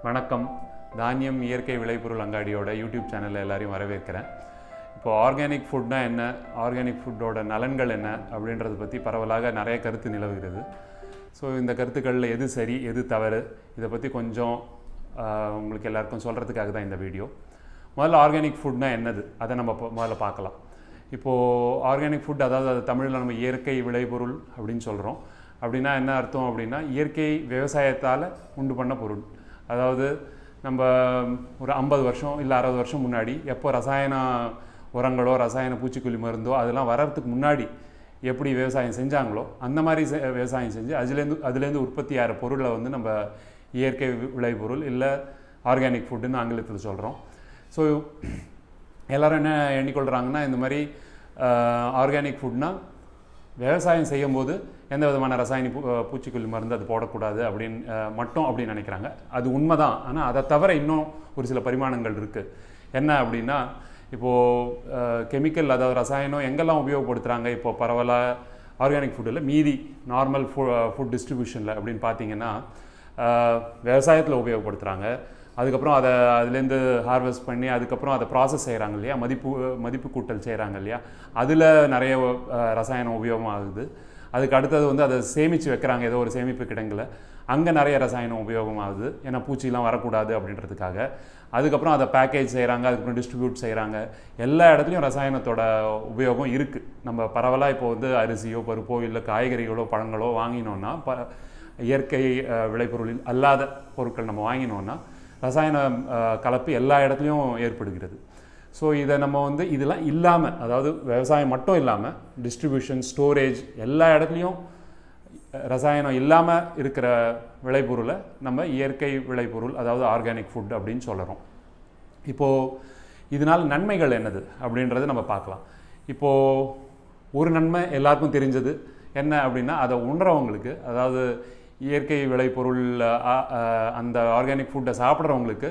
வணக்கம். தானியம் இயற்கை விளைபொருள் அங்காடியோட யூடியூப் சேனலில் எல்லாரையும் வரவேற்கிறேன். இப்போது ஆர்கானிக் ஃபுட்னா என்ன, ஆர்கானிக் ஃபுட்டோட நலன்கள் என்ன அப்படின்றத பற்றி பரவலாக நிறைய கருத்து நிலவுகிறது. ஸோ இந்த கருத்துக்களில் எது சரி எது தவறு இதை பற்றி கொஞ்சம் உங்களுக்கு எல்லாருக்கும் சொல்கிறதுக்காக தான் இந்த வீடியோ. முதல்ல ஆர்கானிக் ஃபுட்னா என்னது அதை நம்ம முதல்ல பார்க்கலாம். இப்போது ஆர்கானிக் ஃபுட் அதாவது அது தமிழில் நம்ம இயற்கை விளைபொருள் அப்படின்னு சொல்கிறோம். அப்படின்னா என்ன அர்த்தம் அப்படின்னா இயற்கை விவசாயத்தால் உண்டு பண்ண பொருள். அதாவது நம்ம ஒரு 50 வருஷம் இல்லை 60 வருஷம் முன்னாடி எப்போ ரசாயன உரங்களோ ரசாயன பூச்சிக்கொல்லி மருந்தோ அதெல்லாம் வர்றதுக்கு முன்னாடி எப்படி விவசாயம் செஞ்சாங்களோ அந்த மாதிரி விவசாயம் செஞ்சு அதுலேருந்து உற்பத்தி ஆகிற பொருளை வந்து நம்ம இயற்கை விளைபொருள் இல்லை ஆர்கானிக் ஃபுட்டுன்னு ஆங்கிலத்தில் சொல்கிறோம். ஸோ எல்லோரும் என்ன எண்ணிக்கொள்கிறாங்கன்னா இந்த மாதிரி ஆர்கானிக் ஃபுட்னால் விவசாயம் செய்யும்போது எந்த விதமான ரசாயன பூச்சிக்கொல்லி மருந்து அது போடக்கூடாது அப்படின்னு நினைக்கிறாங்க. அது உண்மை தான். ஆனால் அதை தவிர இன்னும் ஒரு சில பரிமாணங்கள் இருக்குது. என்ன அப்படின்னா இப்போது கெமிக்கல் அதாவது ரசாயனம் எங்கெல்லாம் உபயோகப்படுத்துகிறாங்க இப்போது பரவலாக ஆர்கானிக் ஃபுட்டில் மீதி நார்மல் ஃபுட் டிஸ்ட்ரிபியூஷனில் அப்படின்னு பார்த்தீங்கன்னா விவசாயத்தில் உபயோகப்படுத்துகிறாங்க. அதுக்கப்புறம் அதுலேருந்து ஹார்வெஸ்ட் பண்ணி அதுக்கப்புறம் அதை ப்ராசஸ் செய்கிறாங்க இல்லையா, மதிப்பு கூட்டல் செய்கிறாங்க இல்லையா, அதில் நிறைய ரசாயனம் உபயோகம் ஆகுது. அதுக்கு அடுத்தது வந்து அதை சேமித்து வைக்கிறாங்க ஏதோ ஒரு சேமிப்பு கிடங்கில், அங்கே நிறைய ரசாயனம் உபயோகம் ஆகுது. ஏன்னா பூச்சிலாம் வரக்கூடாது அப்படின்றதுக்காக. அதுக்கப்புறம் அதை பேக்கேஜ் செய்கிறாங்க, அதுக்கப்புறம் டிஸ்ட்ரிபியூட் செய்கிறாங்க. எல்லா இடத்துலையும் ரசாயனத்தோட உபயோகம் இருக்குது. நம்ம பரவலாக இப்போ வந்து அரிசியோ பருப்போ இல்லை காய்கறிகளோ பழங்களோ வாங்கினோன்னா இயற்கை விளைபொருளில் அல்லாத பொருட்கள் நம்ம வாங்கினோன்னா ரசாயன கலப்பு எல்லா இடத்துலையும் ஏற்படுகிறது. ஸோ இதை நம்ம வந்து இதெல்லாம் இல்லாமல், அதாவது விவசாயம் மட்டும் இல்லாமல் டிஸ்ட்ரிபியூஷன் ஸ்டோரேஜ் எல்லா இடத்துலையும் ரசாயனம் இல்லாமல் இருக்கிற விளைபொருளை நம்ம இயற்கை விளைபொருள் அதாவது ஆர்கானிக் ஃபுட் அப்படின்னு சொல்கிறோம். இப்போது இதனால் நன்மைகள் என்னது அப்படின்றத நம்ம பார்க்கலாம். இப்போது ஒரு நன்மை எல்லாருக்கும் தெரிஞ்சது என்ன அப்படின்னா அதை உணர்றவங்களுக்கு, அதாவது இயற்கை விளைபொருள் அந்த ஆர்கானிக் ஃபுட்டை சாப்பிட்றவங்களுக்கு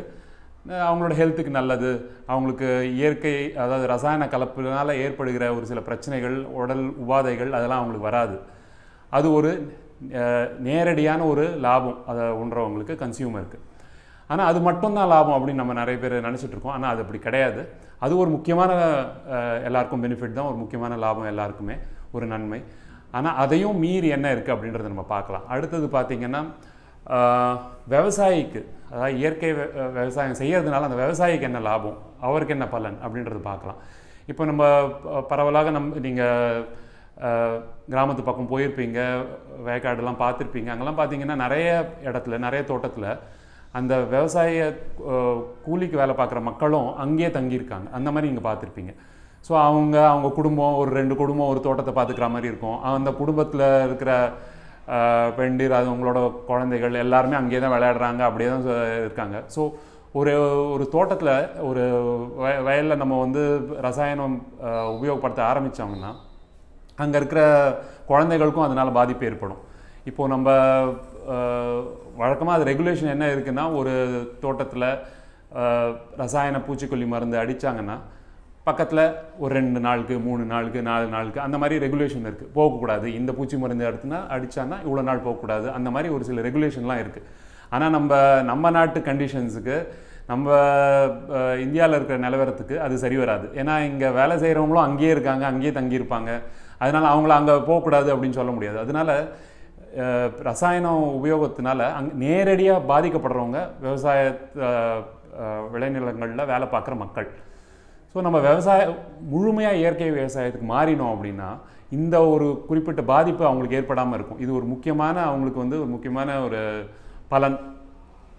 அவங்களோட ஹெல்த்துக்கு நல்லது. அவங்களுக்கு இயற்கை அதாவது ரசாயன கலப்பினால் ஏற்படுகிற ஒரு சில பிரச்சனைகள் உடல் உபாதைகள் அதெல்லாம் அவங்களுக்கு வராது. அது ஒரு நேரடியான ஒரு லாபம் அதை உண்றவங்களுக்கு கன்சியூமருக்கு. ஆனால் அது மட்டும்தான் லாபம் அப்படின்னு நம்ம நிறைய பேர் நினச்சிட்ருக்கோம். ஆனால் அது அப்படி கிடையாது. அது ஒரு முக்கியமான எல்லாருக்கும் பெனிஃபிட் தான், ஒரு முக்கியமான லாபம் எல்லாருக்குமே, ஒரு நன்மை. ஆனால் அதையும் மீறி என்ன இருக்குது அப்படின்றத நம்ம பார்க்கலாம். அடுத்தது பார்த்திங்கன்னா விவசாயிக்கு, அதாவது இயற்கை விவசாயம் செய்கிறதுனால அந்த விவசாயிக்கு என்ன லாபம், அவருக்கு என்ன பலன் அப்படின்றது பார்க்கலாம். இப்போ நம்ம பரவலாக நீங்கள் கிராமத்து பக்கம் போயிருப்பீங்க, வயக்காடுலாம் பார்த்துருப்பீங்க. அங்கெல்லாம் பார்த்தீங்கன்னா நிறைய இடத்துல நிறைய தோட்டத்தில் அந்த விவசாய கூலிக்கு வேலை பார்க்குற மக்களும் அங்கேயே தங்கியிருக்காங்க. அந்த மாதிரி நீங்கள் பார்த்துருப்பீங்க. ஸோ அவங்க குடும்பம் ஒரு 2 குடும்பம் ஒரு தோட்டத்தை பார்த்துக்கிற மாதிரி இருக்கும். அந்த குடும்பத்தில் இருக்கிற பெண்டிர் அது அவங்களோட குழந்தைகள் எல்லாருமே அங்கேயே தான் விளையாடுறாங்க, அப்படியே தான் இருக்காங்க. ஸோ ஒரு தோட்டத்தில் ஒரு வயலில் நம்ம வந்து ரசாயனம் உபயோகப்படுத்த ஆரம்பித்தோம்னா அங்கே இருக்கிற குழந்தைகளுக்கும் அதனால் பாதிப்பு ஏற்படும். இப்போது நம்ம வழக்கமாக அது ரெகுலேஷன் என்ன இருக்குன்னா, ஒரு தோட்டத்தில் ரசாயன பூச்சிக்கொல்லி மருந்து அடித்தாங்கன்னா பக்கத்தில் ஒரு 2 நாளுக்கு 3 நாளுக்கு 4 நாளுக்கு அந்த மாதிரி ரெகுலேஷன் இருக்குது. போகக்கூடாது, இந்த பூச்சி மருந்து அடித்தான்னா இவ்வளோ நாள் போகக்கூடாது, அந்த மாதிரி ஒரு சில ரெகுலேஷன்லாம் இருக்குது. ஆனால் நம்ம நாட்டு கண்டிஷன்ஸுக்கு நம்ம இந்தியாவில் இருக்கிற நிலவரத்துக்கு அது சரி வராது. ஏன்னா இங்கே வேலை செய்கிறவங்களும் அங்கேயே இருக்காங்க, அங்கேயே தங்கியிருப்பாங்க. அதனால் அவங்கள அங்கே போகக்கூடாது அப்படின்னு சொல்ல முடியாது. அதனால் ரசாயனம் உபயோகத்தினால நேரடியாக பாதிக்கப்படுறவங்க விவசாய விளைநிலங்களில் வேலை பார்க்குற மக்கள். ஸோ நம்ம முழுமையாக இயற்கை விவசாயத்துக்கு மாறினோம் அப்படின்னா இந்த ஒரு குறிப்பிட்ட பாதிப்பு அவங்களுக்கு ஏற்படாமல் இருக்கும். இது ஒரு முக்கியமான அவங்களுக்கு வந்து ஒரு முக்கியமான ஒரு பலன்.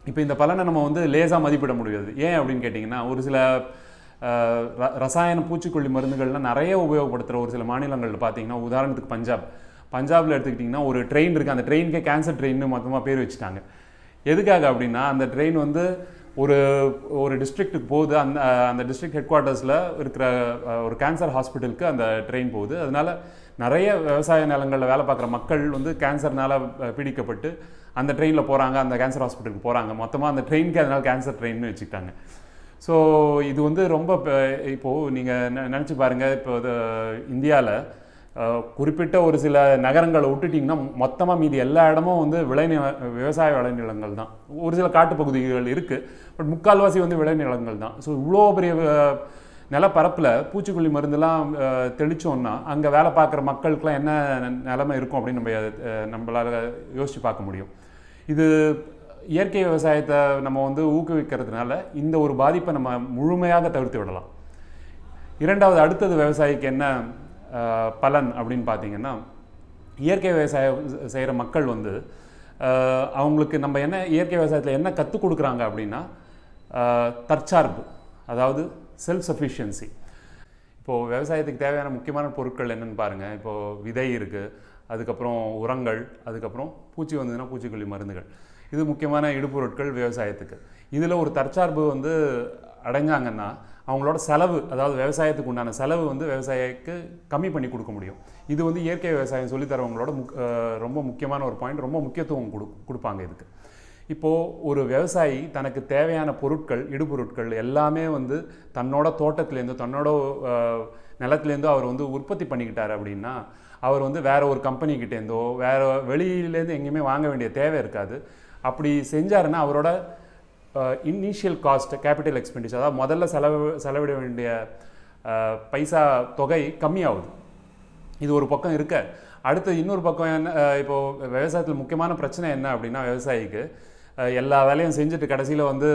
இப்போ இந்த பலனை நம்ம வந்து லேசாக மதிப்பிட முடியாது. ஏன் அப்படின்னு கேட்டிங்கன்னா, ஒரு சில ரசாயன பூச்சிக்கொல்லி மருந்துகள்லாம் நிறைய உபயோகப்படுத்துகிற ஒரு சில மாநிலங்களில் பார்த்தீங்கன்னா, உதாரணத்துக்கு பஞ்சாபில் எடுத்துக்கிட்டிங்கன்னா ஒரு ட்ரெயின் இருக்குது. அந்த ட்ரெயினுக்கே கேன்சர் ட்ரெயின்னு மொத்தமாக பேர் வச்சுட்டாங்க. எதுக்காக அப்படின்னா அந்த ட்ரெயின் வந்து ஒரு டிஸ்ட்ரிக்ட்டுக்கு போகுது. அந்த டிஸ்ட்ரிக்ட் ஹெட் குவார்ட்டர்ஸில் இருக்கிற ஒரு கேன்சர் ஹாஸ்பிட்டலுக்கு அந்த ட்ரெயின் போகுது. அதனால் நிறைய விவசாய நிலங்களில் வேலை பார்க்குற மக்கள் வந்து கேன்சர்னால் பீடிக்கப்பட்டு அந்த ட்ரெயினில் போகிறாங்க, அந்த கேன்சர் ஹாஸ்பிட்டலுக்கு போகிறாங்க. மொத்தமாக அந்த ட்ரெயினுக்கு அதனால் கேன்சர் ட்ரெயின்னு வச்சுக்கிட்டாங்க. ஸோ இது வந்து ரொம்ப இப்போது நீங்கள் நினச்சி பாருங்கள், இப்போ இந்தியாவில் குறிப்பிட்ட ஒரு சில நகரங்களை விட்டுட்டிங்கன்னா மொத்தமாக மீதி எல்லா இடமும் வந்து விவசாய விளைநிலங்கள் தான். ஒரு சில காட்டுப்பகுதிகள் இருக்குது, பட் முக்கால்வாசி வந்து விளைநிலங்கள் தான். ஸோ இவ்வளோ பெரிய நிலப்பரப்பில் பூச்சிக்கொல்லி மருந்துலாம் தெளித்தோன்னா அங்கே வேலை பார்க்குற மக்களுக்கெலாம் என்ன நிலைமை இருக்கும் அப்படின்னு நம்மளால் யோசித்து பார்க்க முடியும். இது இயற்கை விவசாயத்தை நம்ம வந்து ஊக்குவிக்கிறதுனால இந்த ஒரு பாதிப்பை நம்ம முழுமையாக தவிர்த்து விடலாம். இரண்டாவது, அடுத்தது விவசாயிக்கு என்ன பலன் அப்படின்னு பார்த்தீங்கன்னா, இயற்கை விவசாயம் செய்கிற மக்கள் வந்து அவங்களுக்கு நம்ம என்ன இயற்கை விவசாயத்தில் என்ன கற்றுக் கொடுக்குறாங்க அப்படின்னா தற்சார்பு, அதாவது செல்ஃப் சஃபிஷியன்சி. இப்போது விவசாயத்துக்கு தேவையான முக்கியமான பொருட்கள் என்னென்னு பாருங்கள். இப்போது விதை இருக்குது, அதுக்கப்புறம் உரங்கள், அதுக்கப்புறம் பூச்சி வந்ததுன்னா பூச்சிக்கொல்லி மருந்துகள். இது முக்கியமான இடுபொருட்கள் விவசாயத்துக்கு. இதில் ஒரு தற்சார்பு வந்து அடைஞ்சாங்கன்னா அவங்களோட செலவு, அதாவது விவசாயத்துக்கு உண்டான செலவு வந்து விவசாயிக்கு கம்மி பண்ணி கொடுக்க முடியும். இது வந்து இயற்கை விவசாயம் சொல்லித்தரவங்களோட ரொம்ப முக்கியமான ஒரு பாயிண்ட், ரொம்ப முக்கியத்துவம் கொடுப்பாங்க இதுக்கு. இப்போது ஒரு விவசாயி தனக்கு தேவையான பொருட்கள், இடுபொருட்கள் எல்லாமே வந்து தன்னோட தோட்டத்துலேருந்து தன்னோட நிலத்துலேருந்தோ அவர் வந்து உற்பத்தி பண்ணிக்கிட்டார் அப்படின்னா அவர் வந்து வேறு ஒரு கம்பெனிக்கிட்டேருந்தோ வேறு வெளியிலேருந்து எங்கேயுமே வாங்க வேண்டிய தேவை இருக்காது. அப்படி செஞ்சாருன்னா அவரோட இனிஷியல் காஸ்ட், கேபிட்டல் எக்ஸ்பெண்டிச்சர், அதாவது முதல்ல செலவிட வேண்டிய பைசா தொகை கம்மியாகுது. இது ஒரு பக்கம் இருக்க, அடுத்து இன்னொரு பக்கம் என்ன, இப்போது விவசாயத்தில் முக்கியமான பிரச்சனை என்ன அப்படின்னா விவசாயிக்கு எல்லா வேலையும் செஞ்சுட்டு கடைசியில் வந்து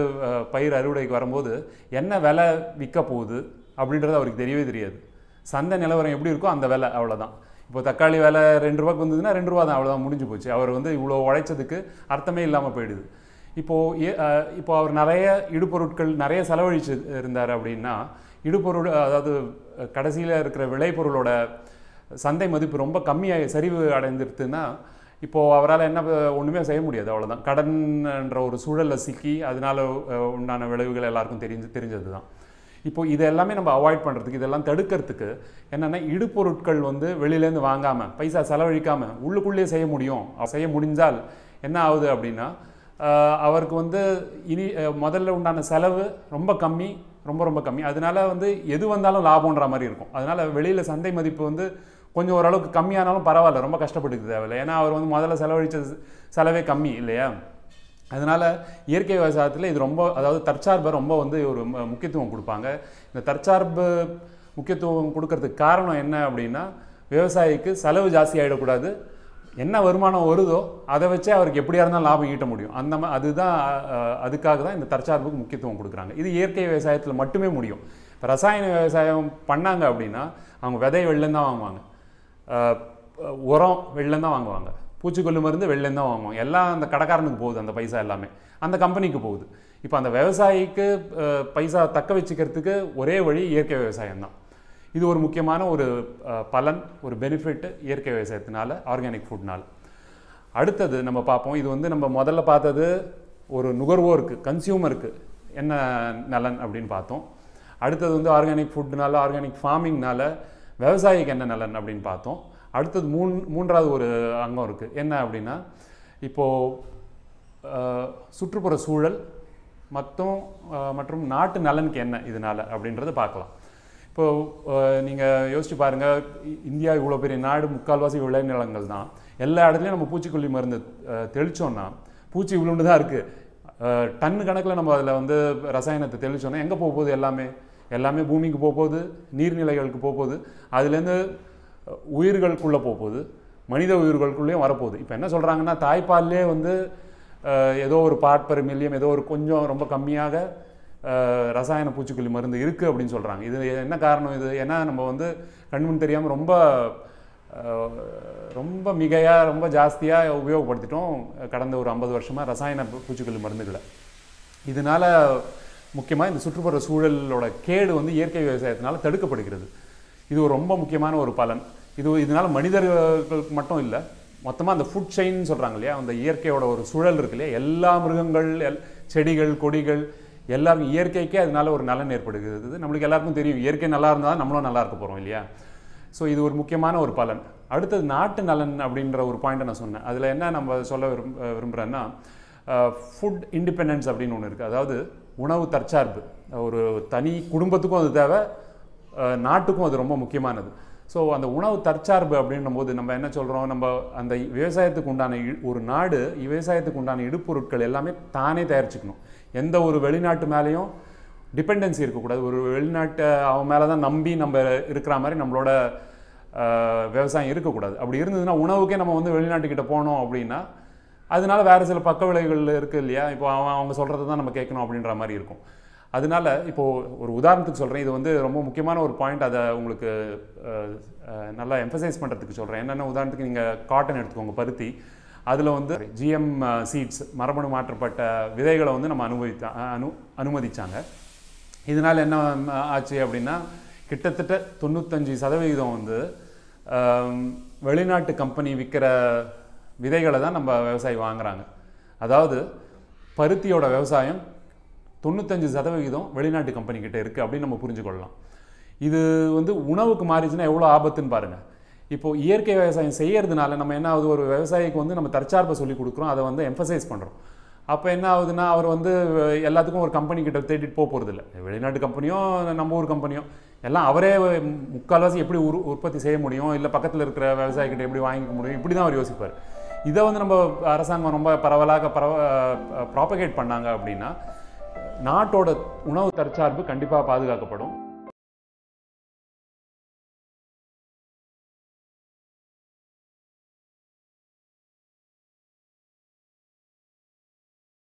பயிர் அறுவடைக்கு வரும்போது என்ன விலை விற்க போகுது அப்படின்றது அவருக்கு தெரியவே தெரியாது. சந்தை நிலவரம் எப்படி இருக்கோ அந்த விலை, அவ்வளோதான். இப்போ தக்காளி விலை 2 ரூபாய்க்கு வந்ததுன்னா 2 ரூபா தான், அவ்வளோதான், முடிஞ்சு போச்சு. அவர் வந்து இவ்வளோ உழைச்சதுக்கு அர்த்தமே இல்லாமல் போயிடுது. இப்போ அவர் நிறைய இடுபொருட்கள் நிறைய செலவழிச்சு இருந்தார் அப்படின்னா இடுபொருள், அதாவது கடைசியில் இருக்கிற விளைபொருளோட சந்தை மதிப்பு ரொம்ப கம்மியாக சரிவு அடைந்துருதுன்னா இப்போது அவரால் என்ன ஒன்றுமே செய்ய முடியாது, அவ்வளோதான். கடன்ற ஒரு சூழலில் சிக்கி அதனால் உண்டான விளைவுகள் எல்லாருக்கும் தெரிஞ்சது தான். இப்போது இது எல்லாமே நம்ம அவாய்ட் பண்ணுறதுக்கு, இதெல்லாம் தடுக்கிறதுக்கு என்னென்னா இடுபொருட்கள் வந்து வெளியிலேருந்து வாங்காமல் பைசா செலவழிக்காமல் உள்ளுக்குள்ளேயே செய்ய முடியும். செய்ய முடிஞ்சால் என்ன ஆகுது அப்படின்னா அவருக்கு வந்து முதல்ல உண்டான செலவு ரொம்ப கம்மி, ரொம்ப கம்மி. அதனால வந்து எது வந்தாலும் லாபம்ன்ற மாதிரி இருக்கும். அதனால் வெளியில் சந்தை மதிப்பு வந்து கொஞ்சம் ஓரளவுக்கு கம்மியானாலும் பரவாயில்ல, ரொம்ப கஷ்டப்பட்டுக்கு தேவையில்லை. ஏன்னா அவர் வந்து முதல்ல செலவழித்த செலவே கம்மி இல்லையா. அதனால் இயற்கை விவசாயத்தில் இது ரொம்ப, அதாவது தற்சார்பை ரொம்ப வந்து ஒரு முக்கியத்துவம் கொடுப்பாங்க. இந்த தற்சார்பு முக்கியத்துவம் கொடுக்கறதுக்கு காரணம் என்ன அப்படின்னா விவசாயிக்கு செலவு ஜாஸ்தி ஆகிடக்கூடாது, என்ன வருமானம் வருதோ அதை வச்சே அவருக்கு எப்படியா இருந்தாலும் லாபம் ஈட்ட முடியும். அதுக்காக தான் இந்த தற்சார்புக்கு முக்கியத்துவம் கொடுக்குறாங்க. இது இயற்கை விவசாயத்தில் மட்டுமே முடியும். இப்போ ரசாயன விவசாயம் பண்ணாங்க அப்படின்னா அவங்க விதை வெளிலேருந்து தான் வாங்குவாங்க, உரம் வெளிலேருந்து தான் வாங்குவாங்க, பூச்சிக்கொல்லி மருந்து வெளிலேருந்து தான் வாங்குவாங்க. எல்லாம் அந்த கடைக்காரனுக்கு போகுது, அந்த பைசா எல்லாமே அந்த கம்பெனிக்கு போகுது. இப்போ அந்த விவசாயிக்கு பைசா தக்க வச்சுக்கிறதுக்கு ஒரே வழி இயற்கை விவசாயம் தான். இது ஒரு முக்கியமான ஒரு பலன், ஒரு பெனிஃபிட் இயற்கை விவசாயத்தினால, ஆர்கானிக் ஃபுட்னால. அடுத்தது நம்ம பார்ப்போம், இது வந்து நம்ம முதல்ல பார்த்தது ஒரு நுகர்வோருக்கு, கன்சியூமருக்கு என்ன நலன் அப்படின்னு பார்த்தோம். அடுத்தது வந்து ஆர்கானிக் ஃபுட்னால, ஆர்கானிக் ஃபார்மிங்னால விவசாயிக்கு என்ன நலன் அப்படின்னு பார்த்தோம். அடுத்தது மூன்றாவது ஒரு அங்கம் இருக்குது, என்ன அப்படின்னா இப்போது சுற்றுப்புற சூழல் மற்றும் நாட்டு நலனுக்கு என்ன இதனால் அப்படின்றத பார்க்கலாம். இப்போது நீங்கள் யோசிச்சு பாருங்கள், இந்தியா இவ்வளோ பெரிய நாடு, முக்கால்வாசி விளைநிலங்கள் தான். எல்லா இடத்துலையும் நம்ம பூச்சிக்கொல்லி மருந்து தெளித்தோன்னா பூச்சி இவ்வளோண்டு தான் இருக்குது. டன்னு கணக்கில் நம்ம அதில் வந்து ரசாயனத்தை தெளித்தோன்னா எங்கே போகுது? எல்லாமே பூமிக்கு போகுது, நீர்நிலைகளுக்கு போகுது, அதுலேருந்து உயிர்களுக்குள்ளே போகுது, மனித உயிர்களுக்குள்ளேயும் வரப்போகுது. இப்போ என்ன சொல்கிறாங்கன்னா தாய்ப்பால்லே வந்து ஏதோ ஒரு பார்ட் பெர் மில்லியம், ஏதோ ஒரு கொஞ்சம் ரொம்ப கம்மியாக ரசாயன பூச்சிக்கொல்லி மருந்து இருக்குது அப்படின்னு சொல்கிறாங்க. இது என்ன காரணம்? இது ஏன்னா நம்ம வந்து கண்முன் தெரியாமல் ரொம்ப மிகையாக, ரொம்ப ஜாஸ்தியாக உபயோகப்படுத்திட்டோம் கடந்த ஒரு 50 வருஷமாக ரசாயன பூச்சிக்கொல்லி மருந்துகளை. இதனால் முக்கியமாக இந்த சுற்றுப்புற சூழலோட கேடு வந்து இயற்கை விவசாயத்தினால் தடுக்கப்படுகிறது. இது ஒரு ரொம்ப முக்கியமான ஒரு பலன். இதனால் மனிதர்களுக்கு மட்டும் இல்லை, மொத்தமாக அந்த ஃபுட் செயின் சொல்கிறாங்க இல்லையா, அந்த இயற்கையோட ஒரு சூழல் இருக்கு இல்லையா, எல்லா மிருகங்கள், செடிகள், கொடிகள் எல்லாருக்கும் இயற்கைக்கே அதனால ஒரு நலன் ஏற்படுகிறது. நம்மளுக்கு எல்லாருக்கும் தெரியும், இயற்கை நல்லா இருந்தால் தான் நம்மளும் நல்லா இருக்க போகிறோம் இல்லையா. ஸோ இது ஒரு முக்கியமான ஒரு பலன். அடுத்தது நாட்டு நலன் அப்படின்ற ஒரு பாயிண்ட்டை நான் சொன்னேன். அதில் என்ன நம்ம சொல்ல விரும்புகிறேன்னா ஃபுட் இண்டிபெண்டன்ஸ் அப்படின்னு ஒன்று இருக்குது. அதாவது உணவு தற்சார்பு. ஒரு தனி குடும்பத்துக்கும் அது தேவை, நாட்டுக்கும் அது ரொம்ப முக்கியமானது. ஸோ அந்த உணவு தற்சார்பு அப்படின்னும் போது நம்ம என்ன சொல்கிறோம், நம்ம அந்த விவசாயத்துக்கு உண்டான ஒரு நாடு விவசாயத்துக்கு உண்டான இடுப்பொருட்கள் எல்லாமே தானே தயாரிச்சுக்கணும். எந்த ஒரு வெளிநாட்டு மேலேயும் டிபெண்டன்சி இருக்கக்கூடாது. ஒரு வெளிநாட்டை அவன் மேலே தான் நம்பி நம்ம இருக்கிற மாதிரி நம்மளோட விவசாயம் இருக்கக்கூடாது. அப்படி இருந்ததுன்னா உணவுக்கே நம்ம வந்து வெளிநாட்டுக்கிட்ட போனோம் அப்படின்னா அதனால வேறு சில பக்க விளைவுகள் இருக்குது இல்லையா. இப்போ அவங்க சொல்கிறத தான் நம்ம கேட்கணும் அப்படின்ற மாதிரி இருக்கும். அதனால இப்போது ஒரு உதாரணத்துக்கு சொல்கிறேன், இது வந்து ரொம்ப முக்கியமான ஒரு பாயிண்ட், அதை உங்களுக்கு நல்லா எம்ஃபசைஸ் பண்ணுறதுக்கு சொல்கிறேன். என்னென்ன உதாரணத்துக்கு நீங்கள் காட்டன் எடுத்துக்கோங்க, பருத்தி. அதில் வந்து ஜிஎம் சீட்ஸ் மரபணு மாற்றப்பட்ட விதைகளை வந்து நம்ம அனுமதிச்சாங்க. இதனால் என்ன ஆச்சு அப்படின்னா கிட்டத்தட்ட 95% வந்து வெளிநாட்டு கம்பெனி விற்கிற விதைகளை தான் நம்ம விவசாயி வாங்குறாங்க. அதாவது பருத்தியோட விவசாயம் 95% வெளிநாட்டு கம்பெனிக்கிட்ட இருக்குது அப்படின்னு நம்ம புரிஞ்சுக்கொள்ளலாம். இது வந்து உணவுக்கு மாறிச்சுன்னா எவ்வளோ ஆபத்துன்னு பாருங்கள். இப்போது இயற்கை விவசாயம் செய்கிறதுனால நம்ம என்ன ஆகுது, ஒரு விவசாயிக்கு வந்து நம்ம தற்சார்பை சொல்லி கொடுக்குறோம், அதை வந்து எம்ஃபசைஸ் பண்ணுறோம். அப்போ என்ன ஆகுதுன்னா அவர் வந்து எல்லாத்துக்கும் ஒரு கம்பெனிக்கிட்ட தேடிட்டு போகிறதில்ல. வெளிநாட்டு கம்பெனியோ நம்ம ஊர் கம்பெனியோ எல்லாம் அவரே முக்கால்வாசி எப்படி உற்பத்தி செய்ய முடியும், இல்லை பக்கத்தில் இருக்கிற விவசாயிக்கிட்ட எப்படி வாங்கிக்க முடியும், இப்படி தான் அவர் யோசிப்பார். இதை வந்து நம்ம அரசாங்கம் ரொம்ப பரவலாக ப்ராபகேட் பண்ணாங்க அப்படின்னா நாட்டோட உணவு தற்சார்பு கண்டிப்பாக பாதுகாக்கப்படும்.